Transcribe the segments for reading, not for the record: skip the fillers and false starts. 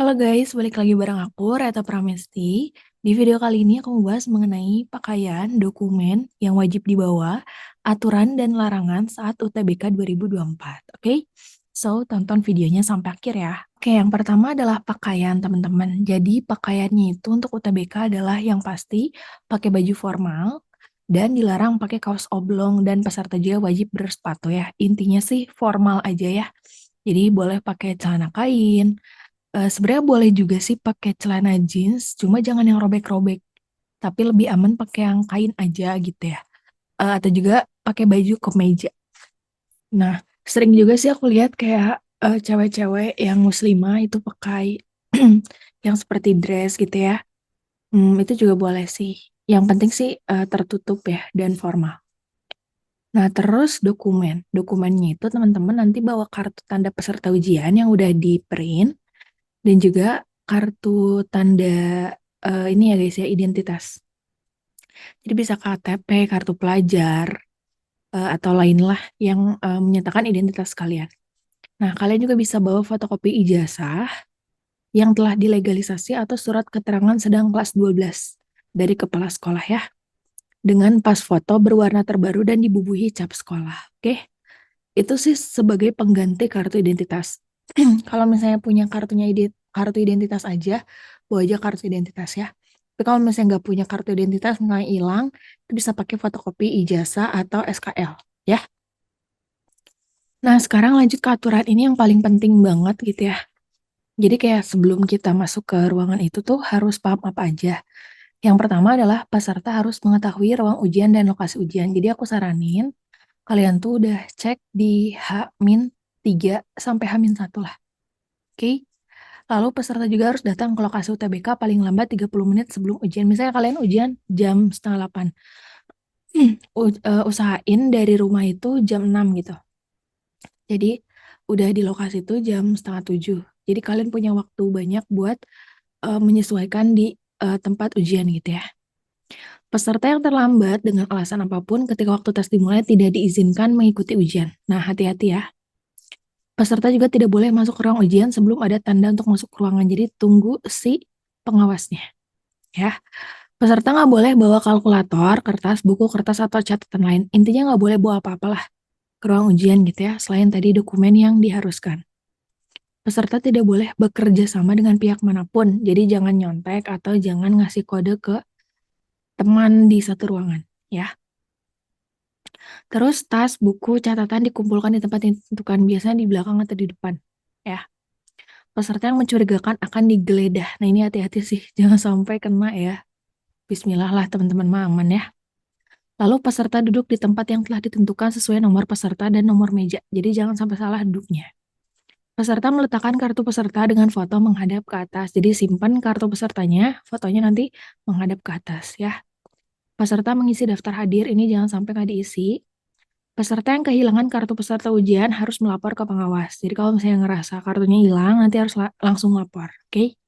Halo guys, balik lagi bareng aku, Reta Pramesti. Di video kali ini aku membahas mengenai pakaian, dokumen yang wajib dibawa, aturan dan larangan saat UTBK 2024. Oke? So, tonton videonya sampai akhir ya. Oke, yang pertama adalah pakaian teman-teman. Jadi pakaiannya itu untuk UTBK adalah yang pasti pakai baju formal dan dilarang pakai kaos oblong dan peserta juga wajib bersepatu ya. Intinya sih formal aja ya. Jadi boleh pakai celana kain, sebenarnya boleh juga sih pakai celana jeans, cuma jangan yang robek-robek, tapi lebih aman pakai yang kain aja gitu ya, atau juga pakai baju kemeja. Nah, sering juga sih aku lihat kayak, cewek-cewek yang muslimah itu pakai yang seperti dress gitu ya, itu juga boleh sih. Yang penting sih, tertutup ya dan formal. Nah, terus dokumen. Dokumennya itu teman-teman nanti bawa kartu tanda peserta ujian yang udah di-print dan juga kartu tanda ini ya guys ya, identitas. Jadi bisa KTP, kartu pelajar, atau lainlah yang menyatakan identitas kalian. Nah, kalian juga bisa bawa fotokopi ijazah yang telah dilegalisasi atau surat keterangan sedang kelas 12 dari kepala sekolah ya, dengan pas foto berwarna terbaru dan dibubuhi cap sekolah. Oke, itu sih sebagai pengganti kartu identitas. Kalau misalnya punya kartu identitas aja, bawa aja kartu identitas ya. Tapi kalau misalnya nggak punya kartu identitas, nggak hilang, itu bisa pakai fotokopi ijazah atau SKL ya. Nah, sekarang lanjut ke aturan ini yang paling penting banget gitu ya. Jadi kayak sebelum kita masuk ke ruangan itu tuh harus paham apa aja. Yang pertama adalah peserta harus mengetahui ruang ujian dan lokasi ujian. Jadi aku saranin kalian tuh udah cek di H-3 sampai H-1 lah. Oke? Lalu peserta juga harus datang ke lokasi UTBK paling lambat 30 menit sebelum ujian. Misalnya kalian ujian jam setengah 8. Usahain dari rumah itu jam 6 gitu. Jadi udah di lokasi itu jam setengah 7. Jadi kalian punya waktu banyak buat menyesuaikan di tempat ujian gitu ya. Peserta yang terlambat dengan alasan apapun ketika waktu tes dimulai tidak diizinkan mengikuti ujian. Nah, hati-hati ya. Peserta juga tidak boleh masuk ke ruang ujian sebelum ada tanda untuk masuk ke ruangan. Jadi tunggu si pengawasnya ya. Peserta nggak boleh bawa kalkulator, kertas, buku, kertas, atau catatan lain. Intinya nggak boleh bawa apa-apalah ke ruang ujian gitu ya, selain tadi dokumen yang diharuskan. Peserta tidak boleh bekerja sama dengan pihak manapun, jadi jangan nyontek atau jangan ngasih kode ke teman di satu ruangan ya. Terus tas, buku, catatan dikumpulkan di tempat yang ditentukan, biasanya di belakang atau di depan ya. Peserta yang mencurigakan akan digeledah. Nah ini hati-hati sih, jangan sampai kena ya. Bismillah lah teman-teman, aman ya. Lalu peserta duduk di tempat yang telah ditentukan sesuai nomor peserta dan nomor meja. Jadi jangan sampai salah duduknya. Peserta meletakkan kartu peserta dengan foto menghadap ke atas. Jadi simpan kartu pesertanya, fotonya nanti menghadap ke atas ya. Peserta mengisi daftar hadir, ini jangan sampai nggak diisi. Peserta yang kehilangan kartu peserta ujian harus melapor ke pengawas. Jadi kalau misalnya ngerasa kartunya hilang, nanti harus langsung lapor. Oke?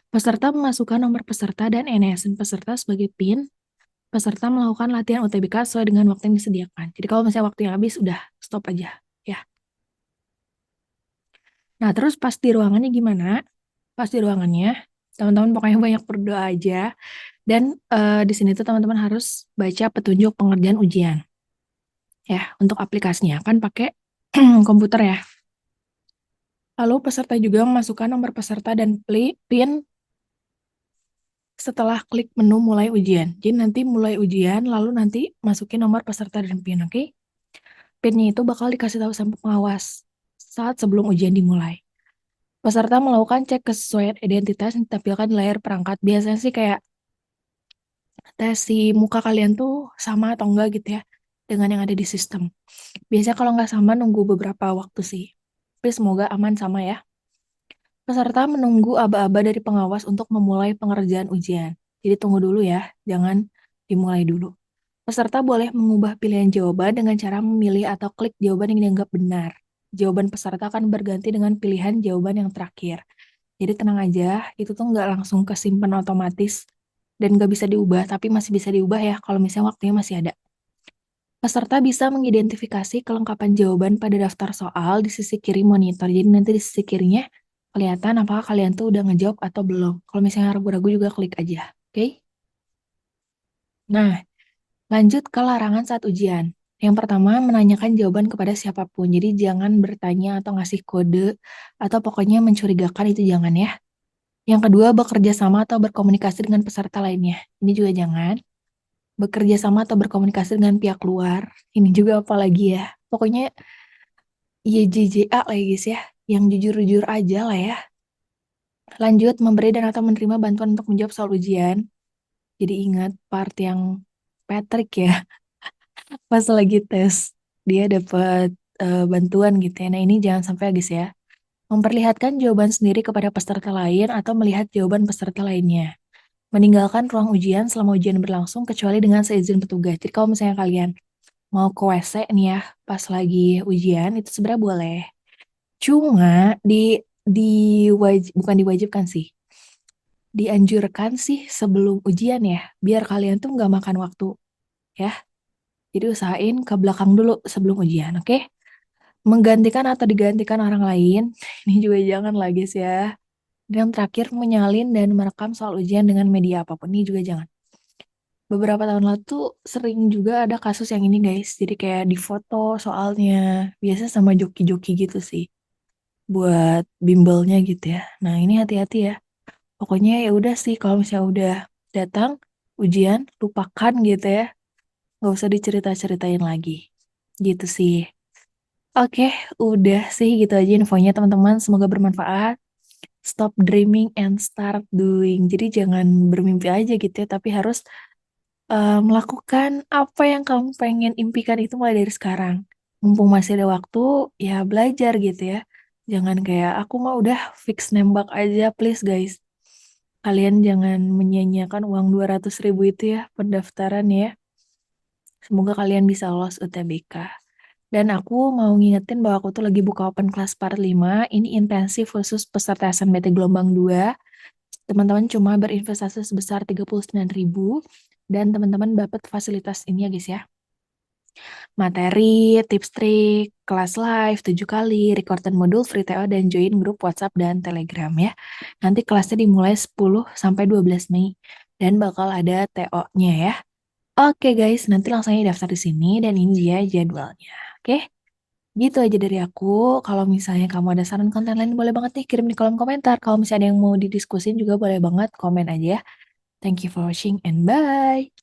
Peserta memasukkan nomor peserta dan NISN peserta sebagai PIN. Peserta melakukan latihan UTBK sesuai dengan waktu yang disediakan. Jadi kalau misalnya waktunya habis, udah stop aja ya. Nah, terus pas di ruangannya gimana? Pas di ruangannya, teman-teman pokoknya banyak berdoa aja. Dan di sini tuh teman-teman harus baca petunjuk pengerjaan ujian. Ya, untuk aplikasinya kan pakai komputer ya. Lalu peserta juga memasukkan nomor peserta dan PIN setelah klik menu mulai ujian. Jadi nanti mulai ujian, lalu nanti masukin nomor peserta dan PIN, oke? PIN-nya itu bakal dikasih tahu sama pengawas saat sebelum ujian dimulai. Peserta melakukan cek kesesuaian identitas yang ditampilkan di layar perangkat. Biasanya sih kayak tes si muka kalian tuh sama atau enggak gitu ya dengan yang ada di sistem. Biasanya kalau nggak sama nunggu beberapa waktu sih. Tapi semoga aman sama ya. Peserta menunggu aba-aba dari pengawas untuk memulai pengerjaan ujian. Jadi tunggu dulu ya, jangan dimulai dulu. Peserta boleh mengubah pilihan jawaban dengan cara memilih atau klik jawaban yang dianggap benar. Jawaban peserta akan berganti dengan pilihan jawaban yang terakhir. Jadi tenang aja, itu tuh nggak langsung kesimpan otomatis dan nggak bisa diubah, tapi masih bisa diubah ya kalau misalnya waktunya masih ada. Peserta bisa mengidentifikasi kelengkapan jawaban pada daftar soal di sisi kiri monitor. Jadi nanti di sisi kirinya kelihatan apakah kalian tuh udah ngejawab atau belum. Kalau misalnya ragu-ragu juga klik aja. Oke? Nah, lanjut ke larangan saat ujian. Yang pertama, menanyakan jawaban kepada siapapun. Jadi jangan bertanya atau ngasih kode atau pokoknya mencurigakan itu jangan ya. Yang kedua, bekerja sama atau berkomunikasi dengan peserta lainnya. Ini juga jangan. Bekerja sama atau berkomunikasi dengan pihak luar. Ini juga apalagi ya. Pokoknya YJJA lah ya guys ya. Yang jujur-jujur aja lah ya. Lanjut, memberi dan atau menerima bantuan untuk menjawab soal ujian. Jadi ingat part yang Patrick ya, pas lagi tes, dia dapat bantuan gitu ya. Nah ini jangan sampai ya guys ya. Memperlihatkan jawaban sendiri kepada peserta lain atau melihat jawaban peserta lainnya. Meninggalkan ruang ujian selama ujian berlangsung kecuali dengan seizin petugas. Jadi kalau misalnya kalian mau ke WC nih ya, pas lagi ujian itu sebenarnya boleh. Cuma bukan diwajibkan sih. Dianjurkan sih sebelum ujian ya, biar kalian tuh nggak makan waktu ya. Jadi usahain ke belakang dulu sebelum ujian, oke? Menggantikan atau digantikan orang lain, ini juga jangan lah guys ya. Dan yang terakhir, menyalin dan merekam soal ujian dengan media apapun, ini juga jangan. Beberapa tahun lalu tuh sering juga ada kasus yang ini guys, jadi kayak difoto soalnya, biasa sama joki-joki gitu sih, buat bimbelnya gitu ya. Nah ini hati-hati ya. Pokoknya ya udah sih kalau misalnya udah datang ujian lupakan gitu ya. Nggak usah dicerita-ceritain lagi. Gitu sih. Oke, udah sih gitu aja infonya teman-teman. Semoga bermanfaat. Stop dreaming and start doing. Jadi jangan bermimpi aja gitu ya, tapi harus melakukan apa yang kamu pengen impikan itu mulai dari sekarang. Mumpung masih ada waktu, ya belajar gitu ya. Jangan kayak aku mah udah fix nembak aja, please guys. Kalian jangan menyia-nyiakan uang 200.000 itu ya pendaftaran ya. Semoga kalian bisa lolos UTBK. Dan aku mau ngingetin bahwa aku tuh lagi buka open class part 5. Ini intensif khusus peserta SNBT gelombang 2. Teman-teman cuma berinvestasi sebesar 39.000 dan teman-teman dapat fasilitas ini ya guys ya. Materi, tips trik, kelas live 7 kali, recorded modul, free TO, dan join grup WhatsApp dan Telegram ya. Nanti kelasnya dimulai 10 sampai 12 Mei dan bakal ada TO-nya ya. Oke guys, nanti langsung aja daftar di sini dan ini dia jadwalnya. Oke, gitu aja dari aku. Kalau misalnya kamu ada saran konten lain boleh banget nih kirim di kolom komentar. Kalau misalnya ada yang mau didiskusin juga boleh banget komen aja ya. Thank you for watching and bye.